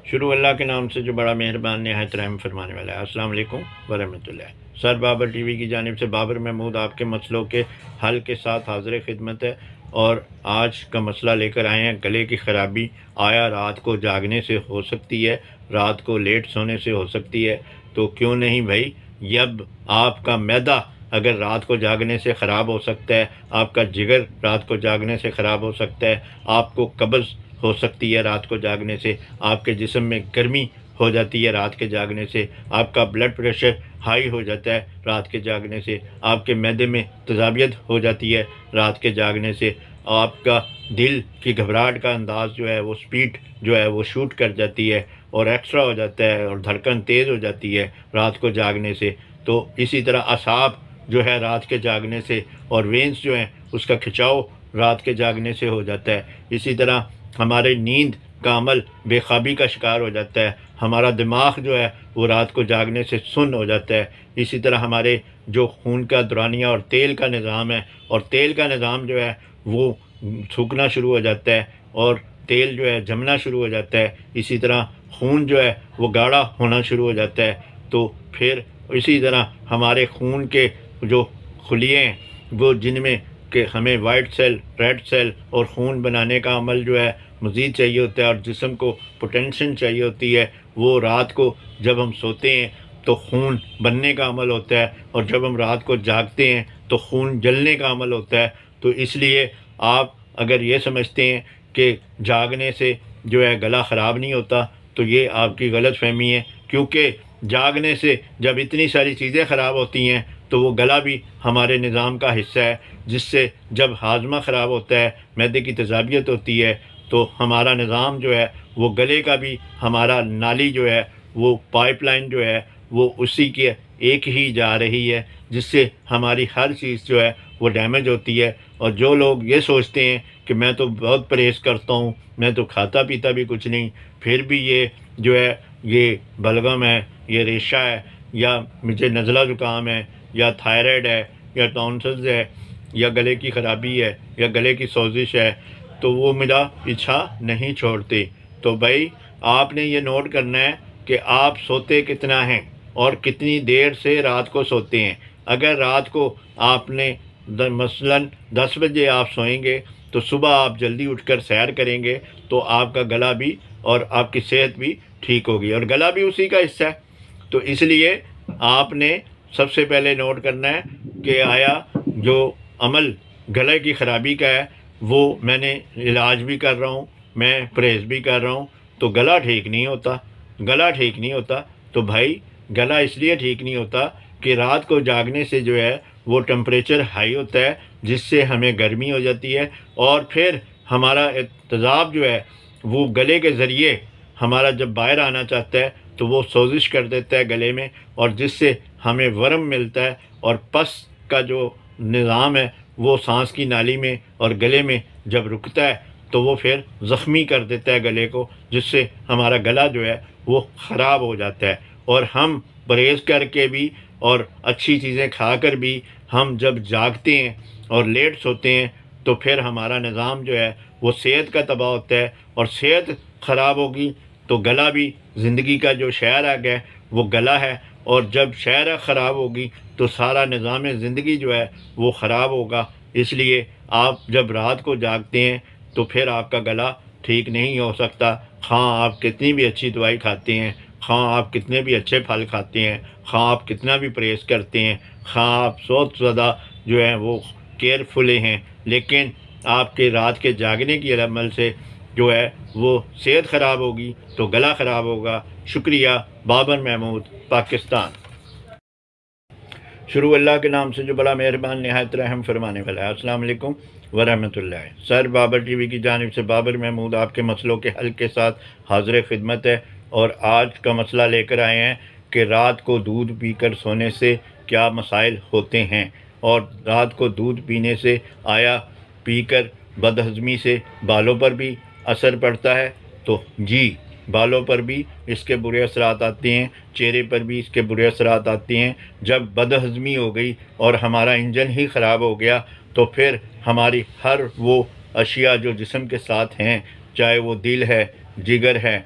شروع اللہ کے نام سے جو بڑا مہربان نہایت رحم فرمانے والا ہے۔ السلام علیکم ورحمۃ اللہ۔ سر بابر ٹی وی کی جانب سے بابر محمود آپ کے مسئلوں کے حل کے ساتھ حاضر خدمت ہے، اور آج کا مسئلہ لے کر آئے ہیں گلے کی خرابی۔ آیا رات کو جاگنے سے ہو سکتی ہے، رات کو لیٹ سونے سے ہو سکتی ہے؟ تو کیوں نہیں بھائی، جب آپ کا معدہ اگر رات کو جاگنے سے خراب ہو سکتا ہے، آپ کا جگر رات کو جاگنے سے خراب ہو سکتا ہے، آپ کو قبض ہو سکتی ہے رات کو جاگنے سے، آپ کے جسم میں گرمی ہو جاتی ہے رات کے جاگنے سے، آپ کا بلڈ پریشر ہائی ہو جاتا ہے رات کے جاگنے سے، آپ کے معدے میں تیزابیت ہو جاتی ہے رات کے جاگنے سے، آپ کا دل کی گھبراہٹ کا انداز جو ہے وہ سپیڈ جو ہے وہ شوٹ کر جاتی ہے اور ایکسٹرا ہو جاتا ہے، اور دھڑکن تیز ہو جاتی ہے رات کو جاگنے سے۔ تو اسی طرح اعصاب جو ہے رات کے جاگنے سے، اور وینس جو ہیں اس کا کھچاؤ رات کے جاگنے سے ہو جاتا ہے۔ اسی طرح ہمارے نیند کا عمل بے خوابی کا شکار ہو جاتا ہے، ہمارا دماغ جو ہے وہ رات کو جاگنے سے سن ہو جاتا ہے۔ اسی طرح ہمارے جو خون کا دورانیہ اور تیل کا نظام ہے، اور تیل کا نظام جو ہے وہ سوکھنا شروع ہو جاتا ہے، اور تیل جو ہے جمنا شروع ہو جاتا ہے۔ اسی طرح خون جو ہے وہ گاڑھا ہونا شروع ہو جاتا ہے۔ تو پھر اسی طرح ہمارے خون کے جو خلیے ہیں وہ جن میں کہ ہمیں وائٹ سیل، ریڈ سیل اور خون بنانے کا عمل جو ہے مزید چاہیے ہوتا ہے، اور جسم کو پوٹینشن چاہیے ہوتی ہے، وہ رات کو جب ہم سوتے ہیں تو خون بننے کا عمل ہوتا ہے، اور جب ہم رات کو جاگتے ہیں تو خون جلنے کا عمل ہوتا ہے۔ تو اس لیے آپ اگر یہ سمجھتے ہیں کہ جاگنے سے جو ہے گلا خراب نہیں ہوتا، تو یہ آپ کی غلط فہمی ہے، کیونکہ جاگنے سے جب اتنی ساری چیزیں خراب ہوتی ہیں تو وہ گلا بھی ہمارے نظام کا حصہ ہے، جس سے جب ہاضمہ خراب ہوتا ہے، معدے کی تیزابیت ہوتی ہے، تو ہمارا نظام جو ہے وہ گلے کا بھی، ہمارا نالی جو ہے وہ پائپ لائن جو ہے وہ اسی کے ایک ہی جا رہی ہے، جس سے ہماری ہر چیز جو ہے وہ ڈیمیج ہوتی ہے۔ اور جو لوگ یہ سوچتے ہیں کہ میں تو بہت پرہیز کرتا ہوں، میں تو کھاتا پیتا بھی کچھ نہیں، پھر بھی یہ جو ہے یہ بلغم ہے، یہ ریشہ ہے، یا مجھے نزلہ زکام ہے، یا تھائرائڈ ہے، یا ٹونسلز ہے، یا گلے کی خرابی ہے، یا گلے کی سوزش ہے، تو وہ میرا پیچھا نہیں چھوڑتے۔ تو بھائی آپ نے یہ نوٹ کرنا ہے کہ آپ سوتے کتنا ہیں اور کتنی دیر سے رات کو سوتے ہیں۔ اگر رات کو آپ نے مثلاً 10 بجے آپ سوئیں گے تو صبح آپ جلدی اٹھ کر سیر کریں گے، تو آپ کا گلا بھی اور آپ کی صحت بھی ٹھیک ہوگی، اور گلا بھی اسی کا حصہ ہے۔ تو اس لیے آپ نے سب سے پہلے نوٹ کرنا ہے کہ آیا جو عمل گلے کی خرابی کا ہے وہ میں نے علاج بھی کر رہا ہوں، میں پرہیز بھی کر رہا ہوں، تو گلا ٹھیک نہیں ہوتا۔ گلا ٹھیک نہیں ہوتا تو بھائی گلا اس لیے ٹھیک نہیں ہوتا کہ رات کو جاگنے سے جو ہے وہ ٹمپریچر ہائی ہوتا ہے، جس سے ہمیں گرمی ہو جاتی ہے، اور پھر ہمارا تیزاب جو ہے وہ گلے کے ذریعے ہمارا جب باہر آنا چاہتا ہے تو وہ سوزش کر دیتا ہے گلے میں، اور جس سے ہمیں ورم ملتا ہے، اور پس کا جو نظام ہے وہ سانس کی نالی میں اور گلے میں جب رکتا ہے تو وہ پھر زخمی کر دیتا ہے گلے کو، جس سے ہمارا گلا جو ہے وہ خراب ہو جاتا ہے۔ اور ہم پرہیز کر کے بھی اور اچھی چیزیں کھا کر بھی ہم جب جاگتے ہیں اور لیٹ سوتے ہیں تو پھر ہمارا نظام جو ہے وہ صحت کا تباہ ہوتا ہے، اور صحت خراب ہوگی تو گلا بھی، زندگی کا جو شہر ہے وہ گلا ہے، اور جب شہر خراب ہوگی تو سارا نظام زندگی جو ہے وہ خراب ہوگا۔ اس لیے آپ جب رات کو جاگتے ہیں تو پھر آپ کا گلا ٹھیک نہیں ہو سکتا، خواہ آپ کتنی بھی اچھی دوائی کھاتے ہیں، خواہ آپ کتنے بھی اچھے پھل کھاتے ہیں، خواہ آپ کتنا بھی پرہیز کرتے ہیں، خواہ آپ بہت زیادہ جو ہے وہ کیئرفل ہیں، لیکن آپ کے رات کے جاگنے کی عمل سے جو ہے وہ صحت خراب ہوگی تو گلا خراب ہوگا۔ شکریہ۔ بابر محمود، پاکستان۔ شروع اللہ کے نام سے جو بڑا مہربان نہایت رحم فرمانے والا ہے۔ السلام علیکم ورحمۃ اللہ۔ سر بابر ٹی وی کی جانب سے بابر محمود آپ کے مسئلوں کے حل کے ساتھ حاضر خدمت ہے، اور آج کا مسئلہ لے کر آئے ہیں کہ رات کو دودھ پی کر سونے سے کیا مسائل ہوتے ہیں، اور رات کو دودھ پینے سے آیا پی کر بدہضمی سے بالوں پر بھی اثر پڑتا ہے؟ تو جی، بالوں پر بھی اس کے برے اثرات آتے ہیں، چہرے پر بھی اس کے برے اثرات آتے ہیں۔ جب بدہضمی ہو گئی اور ہمارا انجن ہی خراب ہو گیا تو پھر ہماری ہر وہ اشیاء جو جسم کے ساتھ ہیں، چاہے وہ دل ہے، جگر ہے،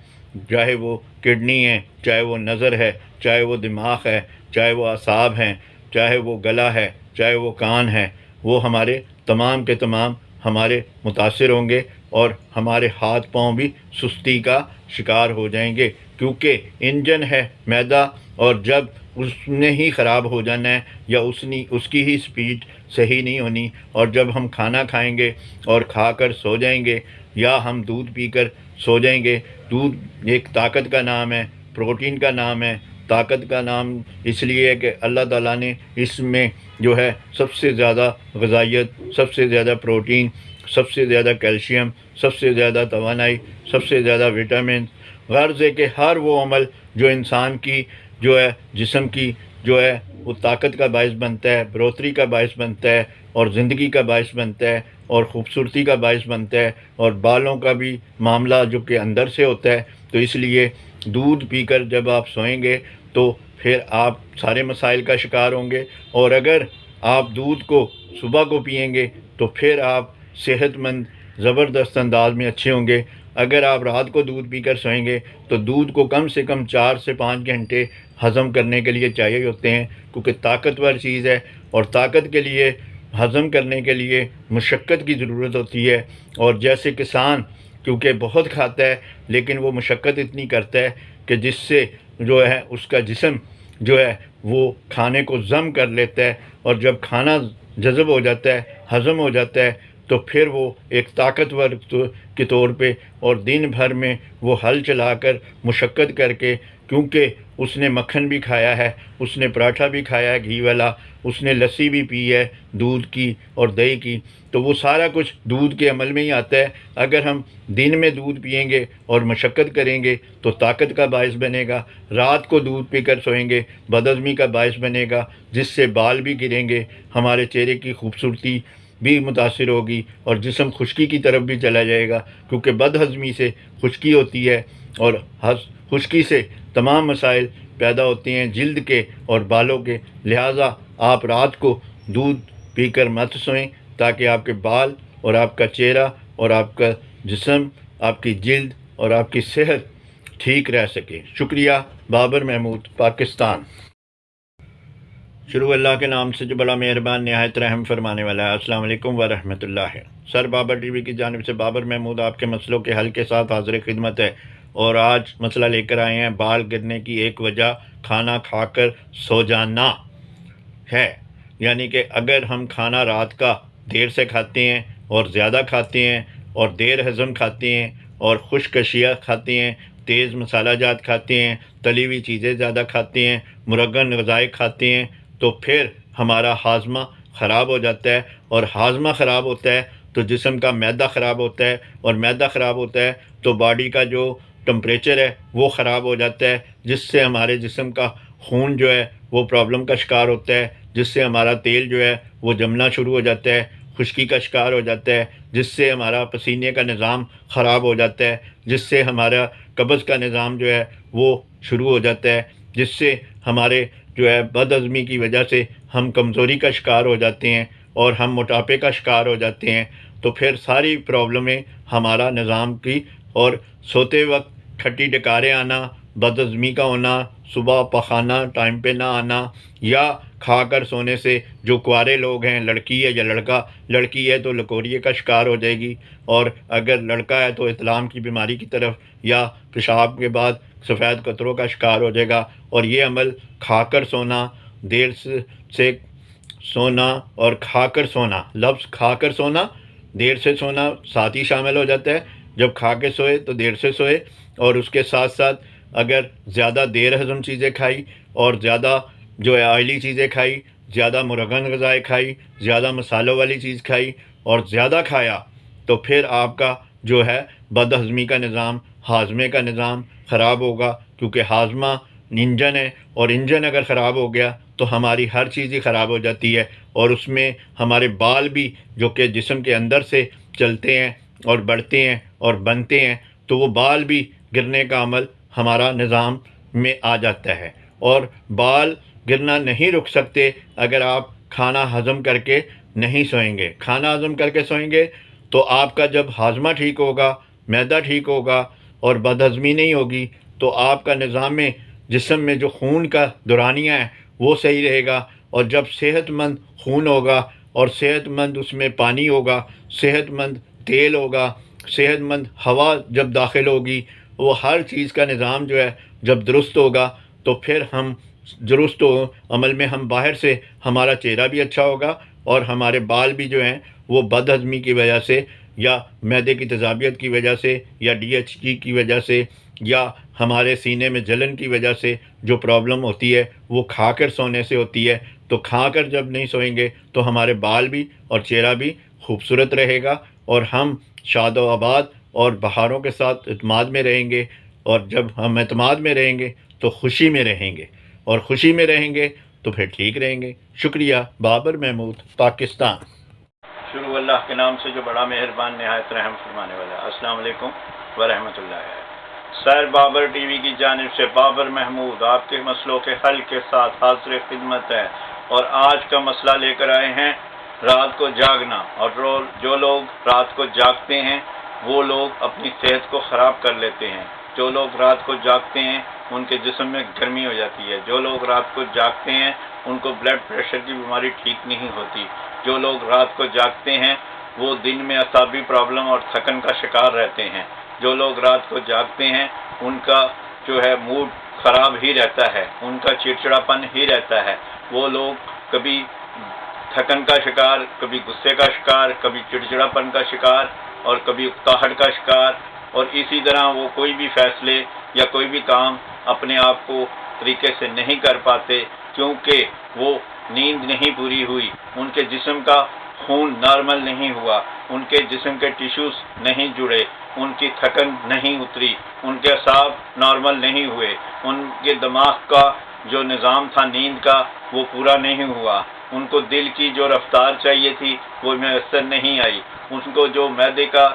چاہے وہ کڈنی ہے، چاہے وہ نظر ہے، چاہے وہ دماغ ہے، چاہے وہ اعصاب ہیں، چاہے وہ گلا ہے، چاہے وہ کان ہے، وہ ہمارے تمام کے تمام ہمارے متاثر ہوں گے، اور ہمارے ہاتھ پاؤں بھی سستی کا شکار ہو جائیں گے، کیونکہ انجن ہے معدہ، اور جب اس نے ہی خراب ہو جانا ہے، یا اس کی ہی سپیڈ صحیح نہیں ہونی، اور جب ہم کھانا کھائیں گے اور کھا کر سو جائیں گے، یا ہم دودھ پی کر سو جائیں گے۔ دودھ ایک طاقت کا نام ہے، پروٹین کا نام ہے۔ طاقت کا نام اس لیے ہے کہ اللہ تعالیٰ نے اس میں جو ہے سب سے زیادہ غذائیت، سب سے زیادہ پروٹین، سب سے زیادہ کیلشیم، سب سے زیادہ توانائی، سب سے زیادہ وٹامن، غرض ہے کہ ہر وہ عمل جو انسان کی جو ہے جسم کی جو ہے وہ طاقت کا باعث بنتا ہے، بڑھوتری کا باعث بنتا ہے، اور زندگی کا باعث بنتا ہے، اور خوبصورتی کا باعث بنتا ہے، اور بالوں کا بھی معاملہ جو کہ اندر سے ہوتا ہے۔ تو اس لیے دودھ پی کر جب آپ سوئیں گے تو پھر آپ سارے مسائل کا شکار ہوں گے، اور اگر آپ دودھ کو صبح کو پئیں گے تو پھر آپ صحت مند زبردست انداز میں اچھے ہوں گے۔ اگر آپ رات کو دودھ پی کر سوئیں گے تو دودھ کو کم سے کم 4 سے 5 گھنٹے ہضم کرنے کے لیے چاہیے ہوتے ہیں، کیونکہ طاقتور چیز ہے، اور طاقت کے لیے ہضم کرنے کے لیے مشقت کی ضرورت ہوتی ہے۔ اور جیسے کسان کیونکہ بہت کھاتا ہے لیکن وہ مشقت اتنی کرتا ہے کہ جس سے جو ہے اس کا جسم جو ہے وہ کھانے کو ضم کر لیتا ہے، اور جب کھانا جذب ہو جاتا ہے، ہضم ہو جاتا ہے، تو پھر وہ ایک طاقتور کے طور پہ اور دن بھر میں وہ ہل چلا کر مشقت کر کے، کیونکہ اس نے مکھن بھی کھایا ہے، اس نے پراٹھا بھی کھایا ہے گھی والا، اس نے لسی بھی پی ہے دودھ کی اور دہی کی، تو وہ سارا کچھ دودھ کے عمل میں ہی آتا ہے۔ اگر ہم دن میں دودھ پئیں گے اور مشقت کریں گے تو طاقت کا باعث بنے گا، رات کو دودھ پی کر سوئیں گے بدہضمی کا باعث بنے گا، جس سے بال بھی گریں گے، ہمارے چہرے کی خوبصورتی بھی متاثر ہوگی، اور جسم خشکی کی طرف بھی چلا جائے گا، کیونکہ بد ہضمی سے خشکی ہوتی ہے، اور خشکی سے تمام مسائل پیدا ہوتے ہیں جلد کے اور بالوں کے۔ لہٰذا آپ رات کو دودھ پی کر مت سوئیں، تاکہ آپ کے بال اور آپ کا چہرہ اور آپ کا جسم، آپ کی جلد اور آپ کی صحت ٹھیک رہ سکے۔ شکریہ۔ بابر محمود، پاکستان۔ شروع اللہ کے نام سے جو بڑا مہربان نہایت رحم فرمانے والا ہے۔ السلام علیکم ورحمۃ اللہ۔ سر بابر ٹی وی کی جانب سے بابر محمود آپ کے مسئلوں کے حل کے ساتھ حاضر خدمت ہے، اور آج مسئلہ لے کر آئے ہیں بال گرنے کی ایک وجہ کھانا کھا کر سو جانا ہے۔ یعنی کہ اگر ہم کھانا رات کا دیر سے کھاتے ہیں اور زیادہ کھاتے ہیں اور دیر ہضم کھاتے ہیں اور خشک اشیاء کھاتے ہیں، تیز مسالہ جات کھاتے ہیں، تلی ہوئی چیزیں زیادہ کھاتے ہیں، مرغن غذائیں کھاتے ہیں، تو پھر ہمارا ہاضمہ خراب ہو جاتا ہے، اور ہاضمہ خراب ہوتا ہے تو جسم کا معدہ خراب ہوتا ہے، اور معدہ خراب ہوتا ہے تو باڈی کا جو ٹمپریچر ہے وہ خراب ہو جاتا ہے، جس سے ہمارے جسم کا خون جو ہے وہ پرابلم کا شکار ہوتا ہے، جس سے ہمارا تیل جو ہے وہ جمنا شروع ہو جاتا ہے، خشکی کا شکار ہو جاتا ہے، جس سے ہمارا پسینے کا نظام خراب ہو جاتا ہے، جس سے ہمارا قبض کا نظام جو ہے وہ شروع ہو جاتا ہے، جس سے ہمارے جو ہے بد ہضمی کی وجہ سے ہم کمزوری کا شکار ہو جاتے ہیں، اور ہم موٹاپے کا شکار ہو جاتے ہیں۔ تو پھر ساری پرابلمیں ہمارا نظام کی، اور سوتے وقت کھٹی ڈکاریں آنا، بد ہضمی کا ہونا، صبح پخانہ ٹائم پہ نہ آنا، یا کھا کر سونے سے جو کنوارے لوگ ہیں، لڑکی ہے یا لڑکا، لڑکی ہے تو لکوریے کا شکار ہو جائے گی، اور اگر لڑکا ہے تو اطلام کی بیماری کی طرف، یا پیشاب کے بعد سفید قطروں کا شکار ہو جائے گا۔ اور یہ عمل کھا کر سونا، دیر سے سونا اور کھا کر سونا، لفظ کھا کر سونا، دیر سے سونا ساتھ ہی شامل ہو جاتا ہے۔ جب کھا کے سوئے تو دیر سے سوئے، اور اس کے ساتھ ساتھ اگر زیادہ دیر ہضم چیزیں کھائی، اور زیادہ جو ہے آئلی چیزیں کھائی، زیادہ مرغن غذائیں کھائی، زیادہ مسالوں والی چیز کھائی، اور زیادہ کھایا، تو پھر آپ کا جو ہے بد ہضمی کا نظام، ہاضمے کا نظام خراب ہوگا، کیونکہ ہاضمہ انجن ہے، اور انجن اگر خراب ہو گیا تو ہماری ہر چیز ہی خراب ہو جاتی ہے، اور اس میں ہمارے بال بھی جو کہ جسم کے اندر سے چلتے ہیں اور بڑھتے ہیں اور بنتے ہیں، تو وہ بال بھی گرنے کا عمل ہمارا نظام میں آ جاتا ہے، اور بال گرنا نہیں رک سکتے اگر آپ کھانا ہضم کر کے نہیں سوئیں گے۔ کھانا ہضم کر کے سوئیں گے تو آپ کا جب ہاضمہ ٹھیک ہوگا، معدہ ٹھیک ہوگا، اور بدہضمی نہیں ہوگی تو آپ کا نظام جسم میں جو خون کا دورانیہ ہے وہ صحیح رہے گا، اور جب صحت مند خون ہوگا اور صحت مند اس میں پانی ہوگا، صحت مند تیل ہوگا، صحت مند ہوا جب داخل ہوگی، وہ ہر چیز کا نظام جو ہے جب درست ہوگا تو پھر ہم درست ہو عمل میں ہم باہر سے ہمارا چہرہ بھی اچھا ہوگا، اور ہمارے بال بھی جو ہیں وہ بد ہضمی کی وجہ سے یا معدے کی تیزابیت کی وجہ سے یا ڈی ایچ کی وجہ سے یا ہمارے سینے میں جلن کی وجہ سے جو پرابلم ہوتی ہے وہ کھا کر سونے سے ہوتی ہے، تو کھا کر جب نہیں سوئیں گے تو ہمارے بال بھی اور چہرہ بھی خوبصورت رہے گا، اور ہم شاد و آباد اور بہاروں کے ساتھ اعتماد میں رہیں گے، اور جب ہم اعتماد میں رہیں گے تو خوشی میں رہیں گے، اور خوشی میں رہیں گے تو پھر ٹھیک رہیں گے۔ شکریہ۔ بابر محمود، پاکستان۔ شروع اللہ کے نام سے جو بڑا مہربان نہایت رحم فرمانے والا۔ السلام علیکم ورحمۃ اللہ۔ سر بابر ٹی وی کی جانب سے بابر محمود آپ کے مسئلوں کے حل کے ساتھ حاضر خدمت ہے، اور آج کا مسئلہ لے کر آئے ہیں رات کو جاگنا، اور جو لوگ رات کو جاگتے ہیں وہ لوگ اپنی صحت کو خراب کر لیتے ہیں۔ جو لوگ رات کو جاگتے ہیں ان کے جسم میں گرمی ہو جاتی ہے۔ جو لوگ رات کو جاگتے ہیں ان کو بلڈ پریشر کی بیماری ٹھیک نہیں ہوتی۔ جو لوگ رات کو جاگتے ہیں وہ دن میں اعصابی پرابلم اور تھکن کا شکار رہتے ہیں۔ جو لوگ رات کو جاگتے ہیں ان کا جو ہے موڈ خراب ہی رہتا ہے، ان کا چڑچڑاپن ہی رہتا ہے۔ وہ لوگ کبھی تھکن کا شکار، کبھی غصے کا شکار، کبھی چڑچڑاپن کا شکار، اور کبھی اکتاہٹ کا شکار، اور اسی طرح وہ کوئی بھی فیصلے یا کوئی بھی کام اپنے آپ کو طریقے سے نہیں کر پاتے، کیونکہ وہ نیند نہیں پوری ہوئی، ان کے جسم کا خون نارمل نہیں ہوا، ان کے جسم کے ٹیشوز نہیں جڑے، ان کی تھکن نہیں اتری، ان کے اعصاب نارمل نہیں ہوئے، ان کے دماغ کا جو نظام تھا نیند کا وہ پورا نہیں ہوا، ان کو دل کی جو رفتار چاہیے تھی وہ میسر نہیں آئی، ان کو جو معدے کا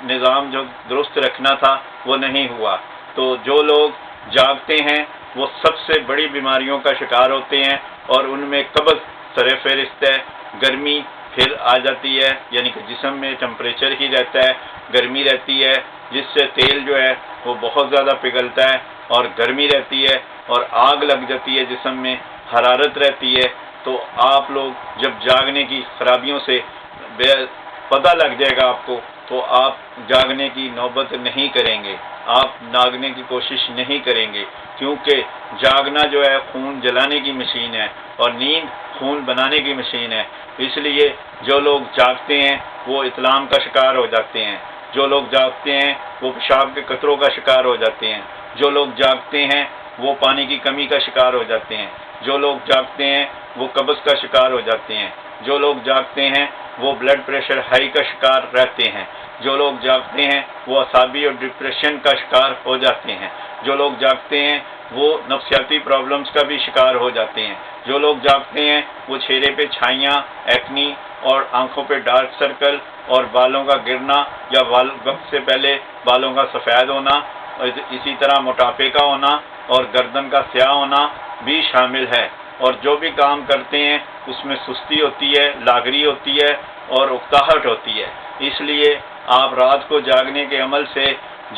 نظام جو درست رکھنا تھا وہ نہیں ہوا۔ تو جو لوگ جاگتے ہیں وہ سب سے بڑی بیماریوں کا شکار ہوتے ہیں، اور ان میں قبض سر فہرست ہے، گرمی پھر آ جاتی ہے، یعنی کہ جسم میں ٹمپریچر ہی رہتا ہے، گرمی رہتی ہے جس سے تیل جو ہے وہ بہت زیادہ پگھلتا ہے، اور گرمی رہتی ہے اور آگ لگ جاتی ہے جسم میں، حرارت رہتی ہے۔ تو آپ لوگ جب جاگنے کی خرابیوں سے پتہ لگ جائے گا آپ کو تو آپ جاگنے کی نوبت نہیں کریں گے، آپ جاگنے کی کوشش نہیں کریں گے، کیونکہ جاگنا جو ہے خون جلانے کی مشین ہے اور نیند خون بنانے کی مشین ہے۔ اس لیے جو لوگ جاگتے ہیں وہ اطلام کا شکار ہو جاتے ہیں، جو لوگ جاگتے ہیں وہ پیشاب کے قطروں کا شکار ہو جاتے ہیں، جو لوگ جاگتے ہیں وہ پانی کی کمی کا شکار ہو جاتے ہیں، جو لوگ جاگتے ہیں وہ قبض کا شکار ہو جاتے ہیں، جو لوگ جاگتے ہیں وہ بلڈ پریشر ہائی کا شکار رہتے ہیں، جو لوگ جاگتے ہیں وہ اعصابی اور ڈپریشن کا شکار ہو جاتے ہیں، جو لوگ جاگتے ہیں وہ نفسیاتی پرابلمز کا بھی شکار ہو جاتے ہیں، جو لوگ جاگتے ہیں وہ چہرے پہ چھائیاں، ایکنی اور آنکھوں پہ ڈارک سرکل اور بالوں کا گرنا یا وقت سے پہلے بالوں کا سفید ہونا، اور اسی طرح موٹاپے کا ہونا اور گردن کا سیاہ ہونا بھی شامل ہے۔ اور جو بھی کام کرتے ہیں اس میں سستی ہوتی ہے، لاغری ہوتی ہے اور اکتاہٹ ہوتی ہے۔ اس لیے آپ رات کو جاگنے کے عمل سے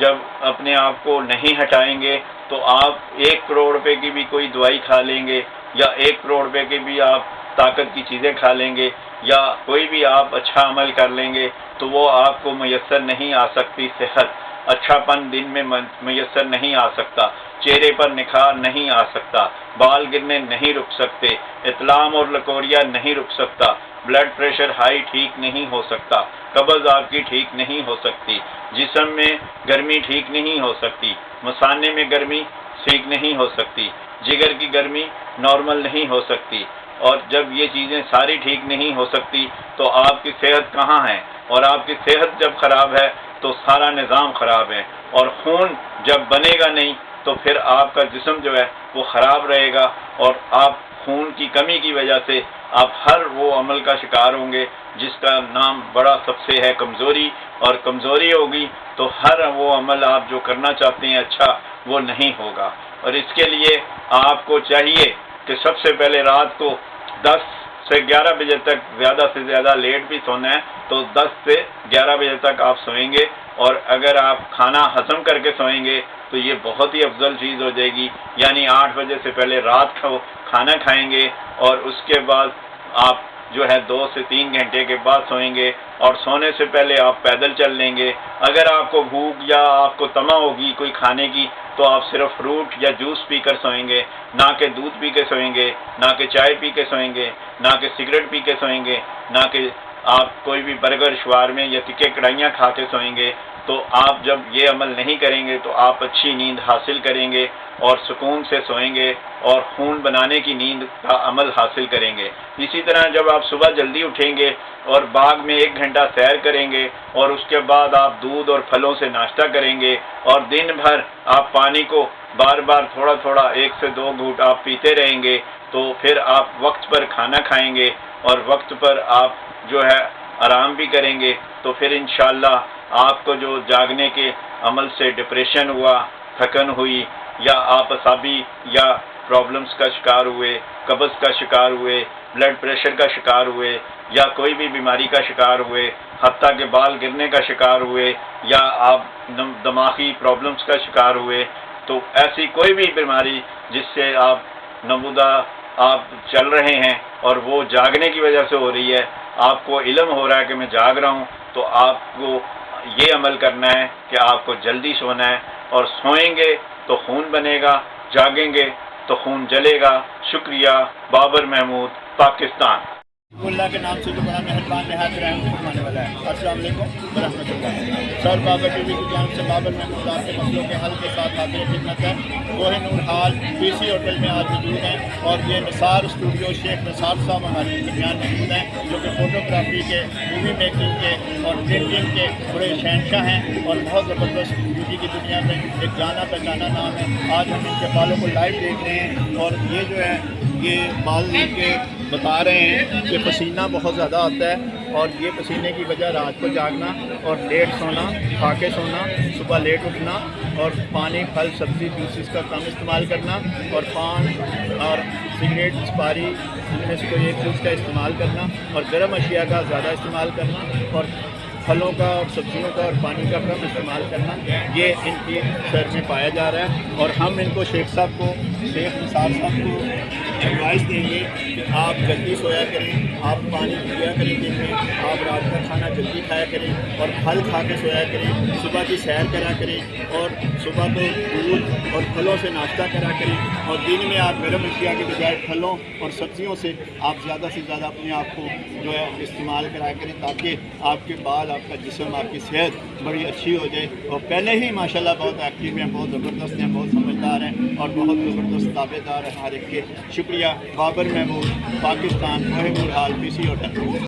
جب اپنے آپ کو نہیں ہٹائیں گے تو آپ 1 کروڑ روپے کی بھی کوئی دوائی کھا لیں گے، یا 1 کروڑ روپے کی بھی آپ طاقت کی چیزیں کھا لیں گے، یا کوئی بھی آپ اچھا عمل کر لیں گے تو وہ آپ کو میسر نہیں آ سکتی۔ صحت، اچھا پن دن میں میسر نہیں آ سکتا، چہرے پر نکھار نہیں آ سکتا، بال گرنے نہیں رک سکتے، اطلام اور لکوریا نہیں رک سکتا، بلڈ پریشر ہائی ٹھیک نہیں ہو سکتا، قبض آپ کی ٹھیک نہیں ہو سکتی، جسم میں گرمی ٹھیک نہیں ہو سکتی، مثانے میں گرمی ٹھیک نہیں ہو سکتی، جگر کی گرمی نارمل نہیں ہو سکتی۔ اور جب یہ چیزیں ساری ٹھیک نہیں ہو سکتی تو آپ کی صحت کہاں ہے؟ اور آپ کی صحت جب خراب ہے تو سارا نظام خراب ہے، اور خون جب بنے گا نہیں تو پھر آپ کا جسم جو ہے وہ خراب رہے گا، اور آپ خون کی کمی کی وجہ سے آپ ہر وہ عمل کا شکار ہوں گے جس کا نام بڑا سب سے ہے کمزوری، اور کمزوری ہوگی تو ہر وہ عمل آپ جو کرنا چاہتے ہیں اچھا وہ نہیں ہوگا۔ اور اس کے لیے آپ کو چاہیے کہ سب سے پہلے رات کو 10 سے 11 بجے تک زیادہ سے زیادہ لیٹ بھی سونا ہے تو 10 سے 11 بجے تک آپ سوئیں گے، اور اگر آپ کھانا ہضم کر کے سوئیں گے تو یہ بہت ہی افضل چیز ہو جائے گی، یعنی 8 بجے سے پہلے رات کا کھانا کھائیں گے اور اس کے بعد آپ جو ہے 2 سے 3 گھنٹے کے بعد سوئیں گے، اور سونے سے پہلے آپ پیدل چل لیں گے۔ اگر آپ کو بھوک یا آپ کو تما ہوگی کوئی کھانے کی تو آپ صرف فروٹ یا جوس پی کر سوئیں گے، نہ کہ دودھ پی کے سوئیں گے، نہ کہ چائے پی کے سوئیں گے، نہ کہ سگریٹ پی کے سوئیں گے، نہ کہ آپ کوئی بھی برگر شوارمے یا تکے کڑھائیاں کھا کے سوئیں گے۔ تو آپ جب یہ عمل نہیں کریں گے تو آپ اچھی نیند حاصل کریں گے اور سکون سے سوئیں گے اور خون بنانے کی نیند کا عمل حاصل کریں گے۔ اسی طرح جب آپ صبح جلدی اٹھیں گے اور باغ میں 1 گھنٹہ سیر کریں گے اور اس کے بعد آپ دودھ اور پھلوں سے ناشتہ کریں گے اور دن بھر آپ پانی کو بار بار تھوڑا تھوڑا 1 سے 2 گھونٹ آپ پیتے رہیں گے، تو پھر آپ وقت پر کھانا کھائیں گے اور وقت پر آپ جو ہے آرام بھی کریں گے، تو پھر انشاءاللہ آپ کو جو جاگنے کے عمل سے ڈپریشن ہوا، تھکن ہوئی، یا آپ اعصابی یا پرابلمز کا شکار ہوئے، قبض کا شکار ہوئے، بلڈ پریشر کا شکار ہوئے، یا کوئی بھی بیماری کا شکار ہوئے، حتیٰ کہ بال گرنے کا شکار ہوئے، یا آپ دماغی پرابلمز کا شکار ہوئے، تو ایسی کوئی بھی بیماری جس سے آپ نمودہ آپ چل رہے ہیں اور وہ جاگنے کی وجہ سے ہو رہی ہے، آپ کو علم ہو رہا ہے کہ میں جاگ رہا ہوں، تو آپ کو یہ عمل کرنا ہے کہ آپ کو جلدی سونا ہے، اور سوئیں گے تو خون بنے گا، جاگیں گے تو خون جلے گا۔ شکریہ۔ بابر محمود، پاکستان۔ اللہ کے نام سے جو بڑا مہربان نہایت رحم فرمانے والا ہے۔ السلام علیکم ورحمۃ اللہ۔ سر بابر ٹی وی کی جانب سے بابر محمود آپ کے مسئلوں کے حل کے ساتھ حاضر خدمت ہے۔ کوہ نور حال PC ہوٹل میں آج موجود ہیں، اور یہ نثار اسٹوڈیو شیخ نثار صاحب ہمارے درمیان موجود ہیں، جو کہ فوٹوگرافی کے، مووی میکنگ کے اور پرنٹنگ کے بڑے شہنشاہ ہیں، اور بہت زبردست بیوٹی کی دنیا میں ایک جانا پہچانا نام ہے۔ آج ہم ان کے بالوں کو لائیو دیکھ رہے ہیں، اور یہ جو ہے یہ بال لے کے بتا رہے ہیں کہ پسینہ بہت زیادہ آتا ہے، اور یہ پسینے کی وجہ رات کو جاگنا اور لیٹ سونا، کھا کے سونا، صبح لیٹ اٹھنا، اور پانی، پھل، سبزی، جوسز کا کم استعمال کرنا، اور پان اور سگریٹ، سپاری ان میں سے کوئی ایک چیز کا استعمال کرنا، اور گرم اشیاء کا زیادہ استعمال کرنا، اور پھلوں کا اور سبزیوں کا اور پانی کا کم استعمال کرنا، یہ ان کی سر میں پایا جا رہا ہے۔ اور ہم ان کو شیخ صاحب کو، شیخ نثار صاحب کو ایڈوائس دیں گے کہ آپ جلدی سویا کریں، آپ پانی پیا کریں دن میں، آپ رات کا کھانا جلدی کھایا کریں، اور پھل کھا کے سویا کریں، صبح کی سیر کرا کریں، اور صبح کو دودھ اور پھلوں سے ناشتہ کرا کریں، اور دن میں آپ گرم اشیاء کے بجائے پھلوں اور سبزیوں سے آپ زیادہ سے زیادہ اپنے آپ کو جو ہے استعمال کرایا کریں، تاکہ آپ کے بال، آپ کا جسم، آپ کی صحت بڑی اچھی ہو جائے۔ اور پہلے ہی ماشاءاللہ بہت ایکٹیو ہیں، بہت زبردست ہیں، بہت سمجھدار ہیں، اور بہت زبردست تابع دار ہیں ہر ایک کے۔ شکریہ۔ بابر محمود، پاکستان، کوہ نور حال PC ہوٹل۔